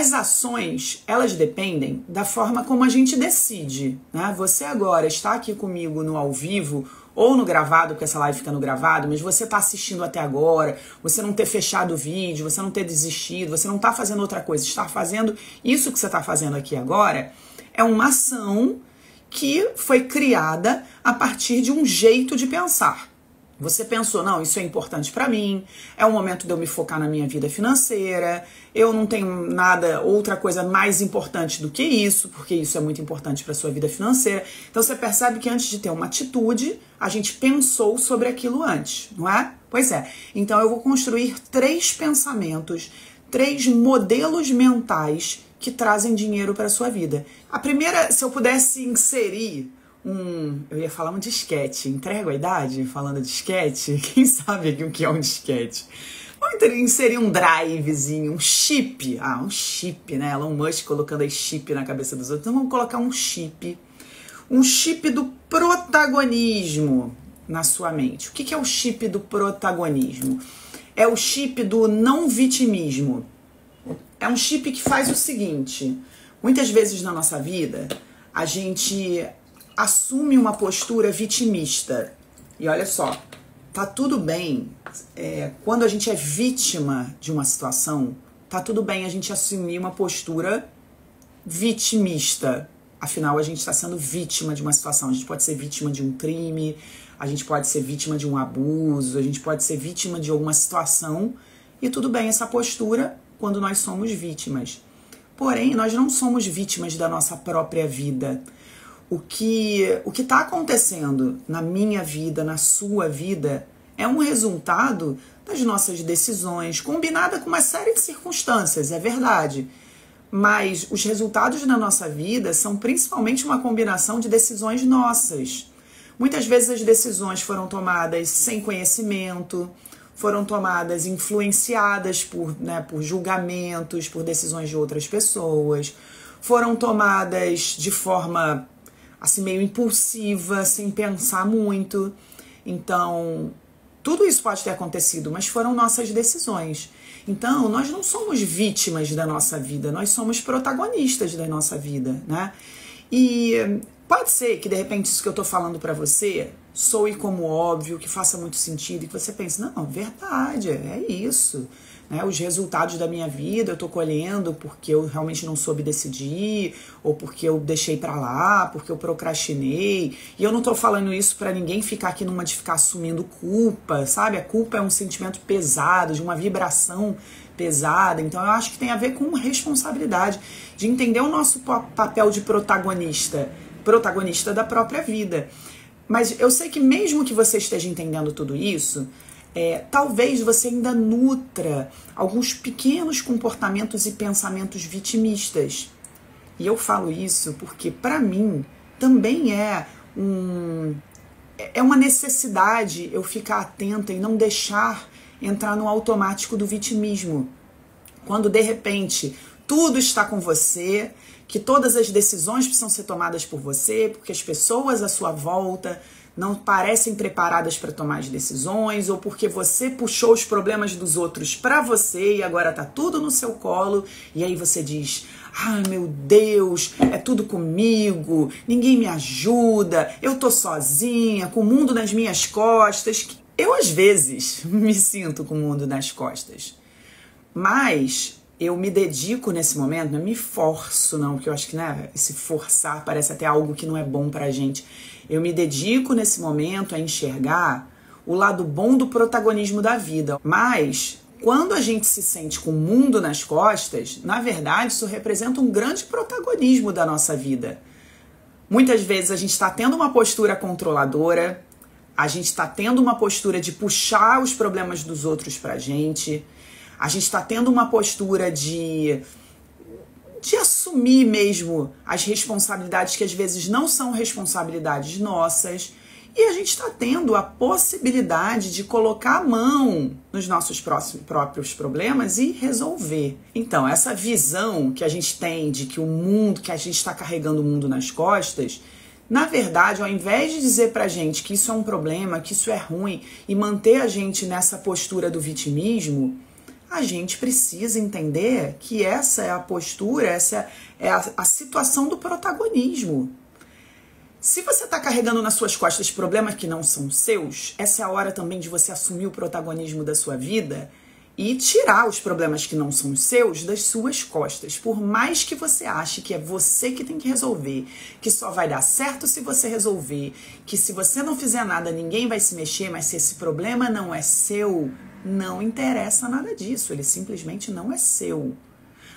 As ações, elas dependem da forma como a gente decide, né? Você agora está aqui comigo no ao vivo ou no gravado, porque essa live fica no gravado, mas você está assistindo até agora, você não ter fechado o vídeo, você não ter desistido, você não está fazendo outra coisa, está fazendo isso que você está fazendo aqui agora, é uma ação que foi criada a partir de um jeito de pensar. Você pensou, não, isso é importante para mim, é o momento de eu me focar na minha vida financeira, eu não tenho nada, outra coisa mais importante do que isso, porque isso é muito importante para sua vida financeira. Então você percebe que antes de ter uma atitude, a gente pensou sobre aquilo antes, não é? Pois é. Então eu vou construir 3 pensamentos, 3 modelos mentais que trazem dinheiro para sua vida. A primeira, se eu pudesse inserir eu ia falar um disquete, entrego a idade falando disquete? Quem sabe aqui o que é um disquete? Vamos inserir um drivezinho, um chip. Um chip, né? Elon Musk colocando aí chip na cabeça dos outros. Então vamos colocar um chip do protagonismo na sua mente. O que é o chip do protagonismo? É o chip do não vitimismo. É um chip que faz o seguinte: muitas vezes na nossa vida a gente assume uma postura vitimista. E olha só, tá tudo bem. Quando a gente é vítima de uma situação, tá tudo bem a gente assumir uma postura vitimista. Afinal, a gente está sendo vítima de uma situação. A gente pode ser vítima de um crime, a gente pode ser vítima de um abuso, a gente pode ser vítima de alguma situação. E tudo bem essa postura quando nós somos vítimas. Porém, nós não somos vítimas da nossa própria vida. O que está acontecendo na minha vida, na sua vida, é um resultado das nossas decisões, combinada com uma série de circunstâncias, é verdade. Mas os resultados da nossa vida são principalmente uma combinação de decisões nossas. Muitas vezes as decisões foram tomadas sem conhecimento, foram tomadas influenciadas por julgamentos, por decisões de outras pessoas, foram tomadas de forma assim meio impulsiva, sem pensar muito. Então, tudo isso pode ter acontecido, mas foram nossas decisões. Então, nós não somos vítimas da nossa vida, nós somos protagonistas da nossa vida, né? E pode ser que, de repente, isso que eu tô falando pra você soe como óbvio, que faça muito sentido, e que você pense, não, verdade, é isso. Né? Os resultados da minha vida eu tô colhendo porque eu realmente não soube decidir, ou porque eu deixei pra lá, porque eu procrastinei. E eu não tô falando isso pra ninguém ficar aqui numa de ficar assumindo culpa, sabe? A culpa é um sentimento pesado, de uma vibração pesada. Então eu acho que tem a ver com responsabilidade, de entender o nosso papel de protagonista da própria vida. Mas eu sei que mesmo que você esteja entendendo tudo isso, talvez você ainda nutra alguns pequenos comportamentos e pensamentos vitimistas. E eu falo isso porque, para mim, também é uma necessidade eu ficar atenta e não deixar entrar no automático do vitimismo. Quando, de repente, tudo está com você, que todas as decisões precisam ser tomadas por você, porque as pessoas à sua volta não parecem preparadas para tomar as decisões, ou porque você puxou os problemas dos outros para você e agora tá tudo no seu colo, e aí você diz, ai meu Deus, é tudo comigo, ninguém me ajuda, eu tô sozinha, com o mundo nas minhas costas. Eu às vezes me sinto com o mundo nas costas, mas eu me dedico nesse momento, não me forço não, porque eu acho que esse forçar parece até algo que não é bom pra gente. Eu me dedico nesse momento a enxergar o lado bom do protagonismo da vida. Mas quando a gente se sente com o mundo nas costas, na verdade isso representa um grande protagonismo da nossa vida. Muitas vezes a gente está tendo uma postura controladora, a gente está tendo uma postura de puxar os problemas dos outros pra gente, a gente está tendo uma postura de assumir mesmo as responsabilidades que às vezes não são responsabilidades nossas, e a gente está tendo a possibilidade de colocar a mão nos nossos próprios problemas e resolver. Então, essa visão que a gente tem de que o mundo, que a gente está carregando o mundo nas costas, na verdade, ao invés de dizer pra gente que isso é um problema, que isso é ruim, e manter a gente nessa postura do vitimismo, a gente precisa entender que essa é a postura, essa é a situação do protagonismo. Se você está carregando nas suas costas problemas que não são seus, essa é a hora também de você assumir o protagonismo da sua vida e tirar os problemas que não são seus das suas costas. Por mais que você ache que é você que tem que resolver, que só vai dar certo se você resolver, que se você não fizer nada ninguém vai se mexer, mas se esse problema não é seu, não interessa nada disso, ele simplesmente não é seu.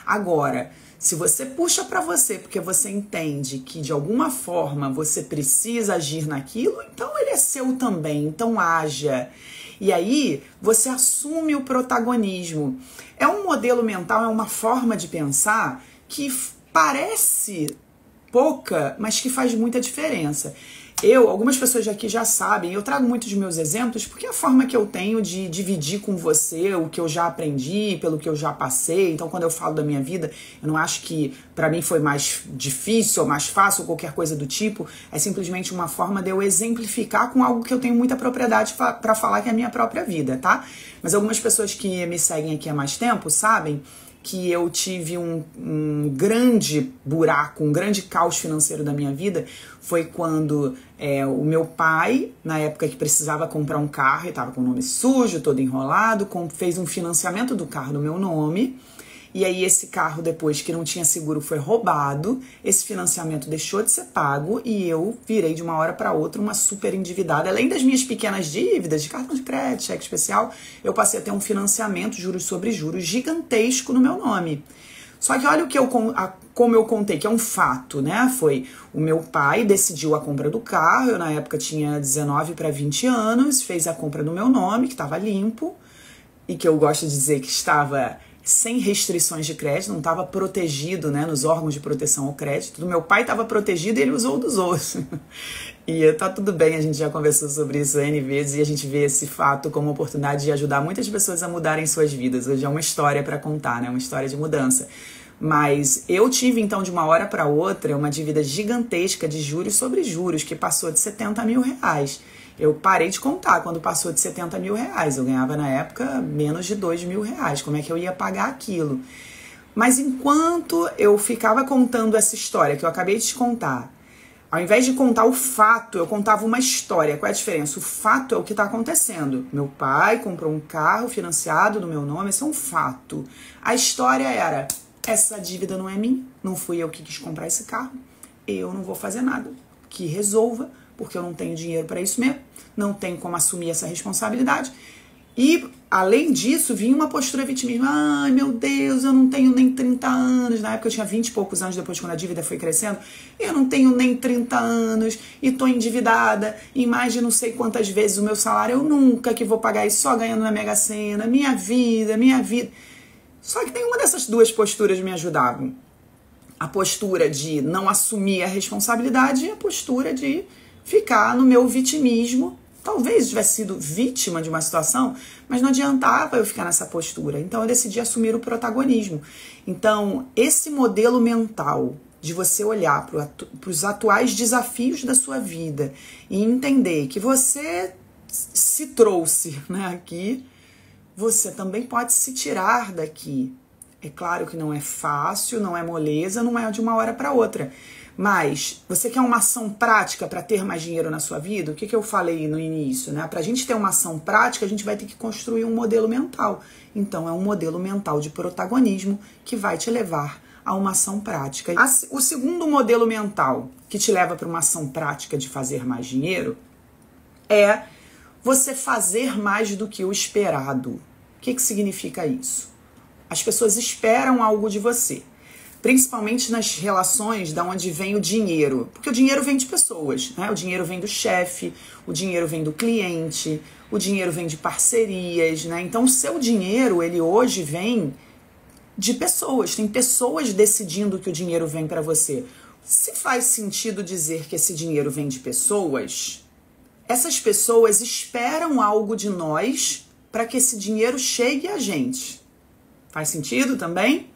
Agora, se você puxa para você porque você entende que de alguma forma você precisa agir naquilo, então ele é seu também, então haja. E aí você assume o protagonismo. É um modelo mental, é uma forma de pensar que parece pouca, mas que faz muita diferença. Algumas pessoas aqui já sabem, eu trago muitos meus exemplos porque é a forma que eu tenho de dividir com você o que eu já aprendi, pelo que eu já passei. Então, quando eu falo da minha vida, eu não acho que para mim foi mais difícil ou mais fácil ou qualquer coisa do tipo. É simplesmente uma forma de eu exemplificar com algo que eu tenho muita propriedade para falar, que é a minha própria vida, tá? Mas algumas pessoas que me seguem aqui há mais tempo sabem que eu tive um grande buraco, um grande caos financeiro da minha vida, foi quando o meu pai, na época que precisava comprar um carro, ele estava com o nome sujo, todo enrolado, fez um financiamento do carro no meu nome, e aí esse carro, depois que não tinha seguro, foi roubado, esse financiamento deixou de ser pago e eu virei de uma hora para outra uma super endividada. Além das minhas pequenas dívidas de cartão de crédito, cheque especial, eu passei a ter um financiamento, juros sobre juros, gigantesco no meu nome. Só que olha como eu contei, que é um fato, né? Foi o meu pai decidiu a compra do carro, eu na época tinha 19 para 20 anos, fez a compra no meu nome, que estava limpo, e que eu gosto de dizer que estava sem restrições de crédito, não estava protegido, né, nos órgãos de proteção ao crédito. Do meu pai estava protegido e ele usou dos outros. E tá tudo bem, a gente já conversou sobre isso N vezes e a gente vê esse fato como oportunidade de ajudar muitas pessoas a mudarem suas vidas. Hoje é uma história para contar, né, uma história de mudança. Mas eu tive, então, de uma hora para outra, uma dívida gigantesca de juros sobre juros, que passou de 70 mil reais. Eu parei de contar quando passou de 70 mil reais. Eu ganhava, na época, menos de 2 mil reais. Como é que eu ia pagar aquilo? Mas enquanto eu ficava contando essa história que eu acabei de te contar, ao invés de contar o fato, eu contava uma história. Qual é a diferença? O fato é o que está acontecendo. Meu pai comprou um carro financiado no meu nome, esse é um fato. A história era: essa dívida não é minha, não fui eu que quis comprar esse carro, eu não vou fazer nada que resolva, porque eu não tenho dinheiro para isso mesmo, não tenho como assumir essa responsabilidade. E, além disso, vinha uma postura vitimista. Ai, meu Deus, eu não tenho nem 30 anos. Na época eu tinha 20 e poucos anos, depois quando a dívida foi crescendo. Eu não tenho nem 30 anos e tô endividada em mais de não sei quantas vezes o meu salário. Eu nunca que vou pagar isso só ganhando na Mega Sena. Minha vida, minha vida. Só que nenhuma dessas duas posturas me ajudavam. A postura de não assumir a responsabilidade e a postura de ficar no meu vitimismo. Talvez eu tivesse sido vítima de uma situação, mas não adiantava eu ficar nessa postura. Então eu decidi assumir o protagonismo. Então esse modelo mental de você olhar para os atuais desafios da sua vida e entender que você se trouxe, né, aqui, você também pode se tirar daqui. É claro que não é fácil, não é moleza, não é de uma hora para outra. Mas você quer uma ação prática para ter mais dinheiro na sua vida? O que eu falei no início, né? Para a gente ter uma ação prática, a gente vai ter que construir um modelo mental. Então, é um modelo mental de protagonismo que vai te levar a uma ação prática. O segundo modelo mental que te leva para uma ação prática de fazer mais dinheiro é você fazer mais do que o esperado. O que significa isso? As pessoas esperam algo de você. Principalmente nas relações da onde vem o dinheiro. Porque o dinheiro vem de pessoas, né? O dinheiro vem do chefe, o dinheiro vem do cliente, o dinheiro vem de parcerias, né? Então o seu dinheiro, ele hoje vem de pessoas. Tem pessoas decidindo que o dinheiro vem para você. Se faz sentido dizer que esse dinheiro vem de pessoas, essas pessoas esperam algo de nós para que esse dinheiro chegue a gente. Faz sentido também?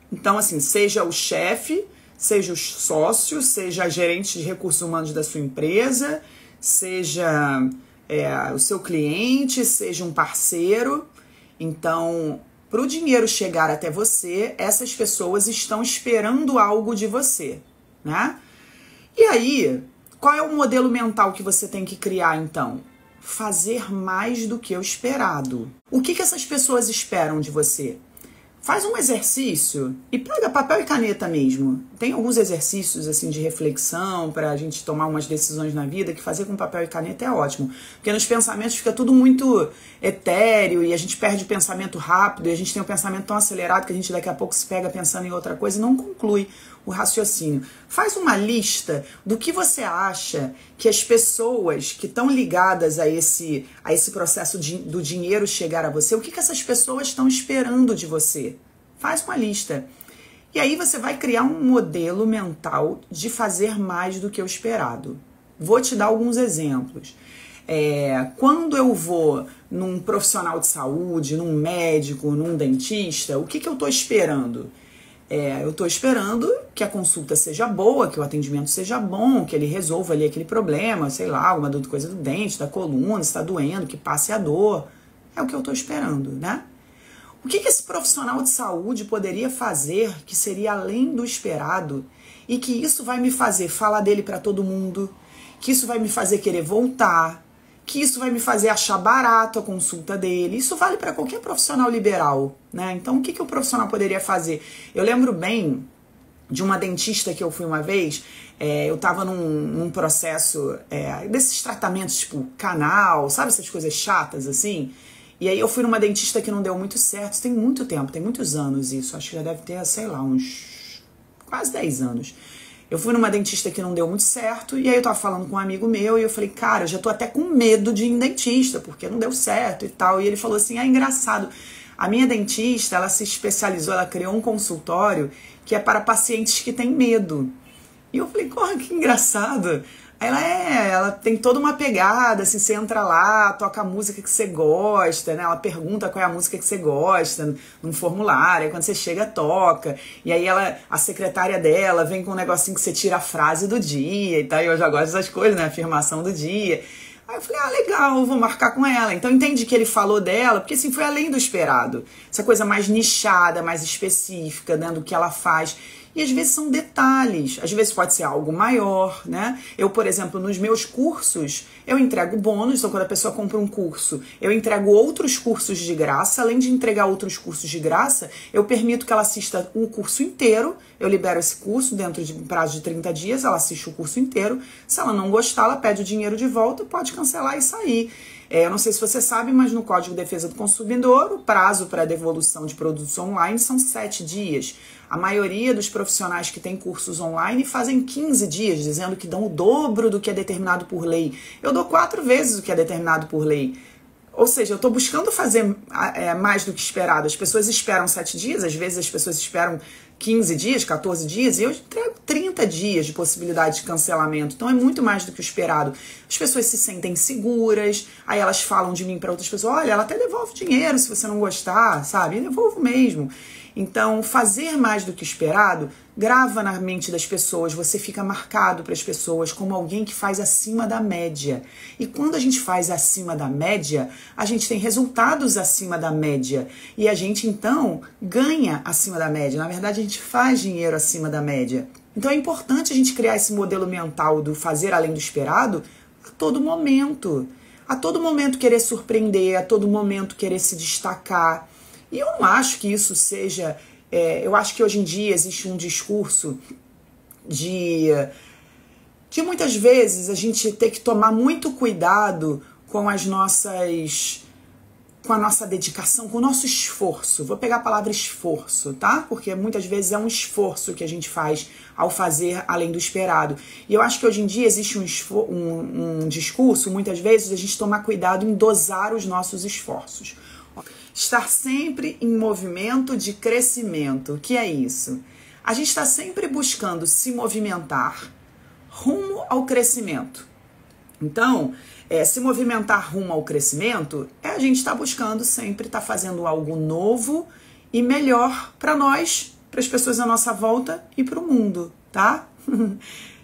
Então, assim, seja o chefe, seja o sócio, seja a gerente de recursos humanos da sua empresa, seja o seu cliente, seja um parceiro, Então, para o dinheiro chegar até você, essas pessoas estão esperando algo de você, né? E aí, qual é o modelo mental que você tem que criar, então? Fazer mais do que o esperado. O que essas pessoas esperam de você? Faz um exercício e pega papel e caneta mesmo. Tem alguns exercícios assim de reflexão para a gente tomar umas decisões na vida que fazer com papel e caneta é ótimo. Porque nos pensamentos fica tudo muito etéreo e a gente perde o pensamento rápido e a gente tem um pensamento tão acelerado que a gente daqui a pouco se pega pensando em outra coisa e não conclui o raciocínio. Faz uma lista do que você acha que as pessoas que estão ligadas a esse processo do dinheiro chegar a você, o que essas pessoas estão esperando de você. Faz uma lista. E aí você vai criar um modelo mental de fazer mais do que o esperado. Vou te dar alguns exemplos. Quando eu vou num profissional de saúde, num médico, num dentista, o que eu estou esperando? Eu estou esperando que a consulta seja boa, que o atendimento seja bom, que ele resolva ali aquele problema, sei lá, alguma coisa do dente, da coluna, se está doendo, que passe a dor. É o que eu estou esperando, né? O que esse profissional de saúde poderia fazer que seria além do esperado e que isso vai me fazer falar dele para todo mundo, que isso vai me fazer querer voltar, que isso vai me fazer achar barato a consulta dele. Isso vale para qualquer profissional liberal, né? Então, o que o profissional poderia fazer? Eu lembro bem de uma dentista que eu fui uma vez, eu estava num processo desses tratamentos tipo canal, sabe essas coisas chatas assim? E aí eu fui numa dentista que não deu muito certo, isso tem muito tempo, tem muitos anos isso, acho que já deve ter, sei lá, uns quase 10 anos. Eu fui numa dentista que não deu muito certo, e aí eu tava falando com um amigo meu, e eu falei, cara, eu já tô até com medo de ir em dentista, porque não deu certo e tal. E ele falou assim, engraçado, a minha dentista, ela se especializou, ela criou um consultório que é para pacientes que têm medo. E eu falei, porra, que engraçado. Ela tem toda uma pegada, assim, você entra lá, toca a música que você gosta, né? Ela pergunta qual é a música que você gosta num formulário, aí quando você chega, toca. E aí a secretária dela vem com um negocinho que você tira a frase do dia e tal, e eu já gosto dessas coisas, né? Afirmação do dia. Aí eu falei, legal, vou marcar com ela. Então entendi que ele falou dela, porque assim, foi além do esperado. Essa coisa mais nichada, mais específica, né, do que ela faz. E às vezes são detalhes, às vezes pode ser algo maior, né? Eu, por exemplo, nos meus cursos, eu entrego bônus, então quando a pessoa compra um curso, eu entrego outros cursos de graça, além de entregar outros cursos de graça, eu permito que ela assista o curso inteiro, eu libero esse curso dentro de um prazo de 30 dias, ela assiste o curso inteiro, se ela não gostar, ela pede o dinheiro de volta, pode cancelar e sair. Eu não sei se você sabe, mas no Código de Defesa do Consumidor, o prazo para devolução de produtos online são 7 dias. A maioria dos profissionais que têm cursos online fazem 15 dias, dizendo que dão o dobro do que é determinado por lei. Eu dou 4 vezes o que é determinado por lei. Ou seja, eu estou buscando fazer mais do que esperado. As pessoas esperam 7 dias, às vezes as pessoas esperam 15 dias, 14 dias, e eu entrego 30 dias de possibilidade de cancelamento. Então é muito mais do que o esperado. As pessoas se sentem seguras, aí elas falam de mim para outras pessoas, olha, ela até devolve dinheiro se você não gostar, sabe? Eu devolvo mesmo. Então, fazer mais do que o esperado grava na mente das pessoas, você fica marcado para as pessoas como alguém que faz acima da média. E quando a gente faz acima da média, a gente tem resultados acima da média. E a gente, então, ganha acima da média. Na verdade, a gente faz dinheiro acima da média. Então, é importante a gente criar esse modelo mental do fazer além do esperado a todo momento. A todo momento querer surpreender, a todo momento querer se destacar. E eu não acho que isso seja... eu acho que hoje em dia existe um discurso de muitas vezes a gente ter que tomar muito cuidado com a nossa dedicação, com o nosso esforço. Vou pegar a palavra esforço, tá? Porque muitas vezes é um esforço que a gente faz ao fazer além do esperado. E eu acho que hoje em dia existe um discurso, muitas vezes, de a gente tomar cuidado em dosar os nossos esforços. Estar sempre em movimento de crescimento. O que é isso? A gente está sempre buscando se movimentar rumo ao crescimento. Então, se movimentar rumo ao crescimento, a gente está buscando sempre estar fazendo algo novo e melhor para nós, para as pessoas à nossa volta e para o mundo, tá?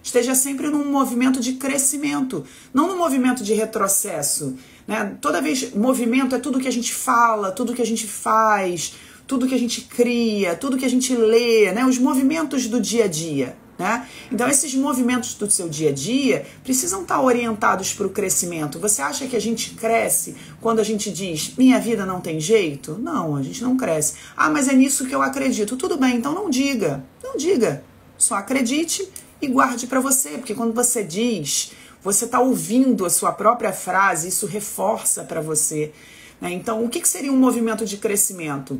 Esteja sempre num movimento de crescimento, não num movimento de retrocesso. né? Toda vez, movimento é tudo que a gente fala, tudo que a gente faz, tudo que a gente cria, tudo que a gente lê, né? Os movimentos do dia a dia, né? Então esses movimentos do seu dia a dia precisam estar orientados para o crescimento. Você acha que a gente cresce quando a gente diz, minha vida não tem jeito? Não, a gente não cresce. Ah, mas é nisso que eu acredito. Tudo bem, então não diga. Não diga. Só acredite e guarde para você, porque quando você diz, você está ouvindo a sua própria frase, isso reforça para você, né? Então, o que seria um movimento de crescimento?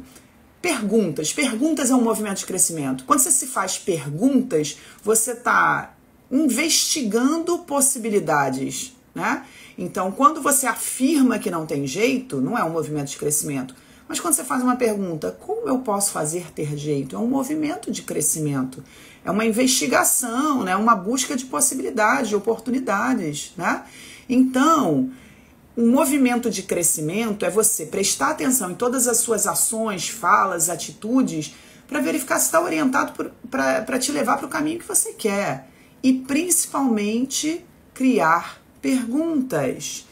Perguntas. Perguntas é um movimento de crescimento. Quando você se faz perguntas, você está investigando possibilidades, né? Então, quando você afirma que não tem jeito, não é um movimento de crescimento. Mas quando você faz uma pergunta, como eu posso fazer ter jeito? É um movimento de crescimento. É uma investigação, né? Uma busca de possibilidades, de oportunidades, né? Então, um movimento de crescimento é você prestar atenção em todas as suas ações, falas, atitudes, para verificar se está orientado para te levar para o caminho que você quer. E, principalmente, criar perguntas.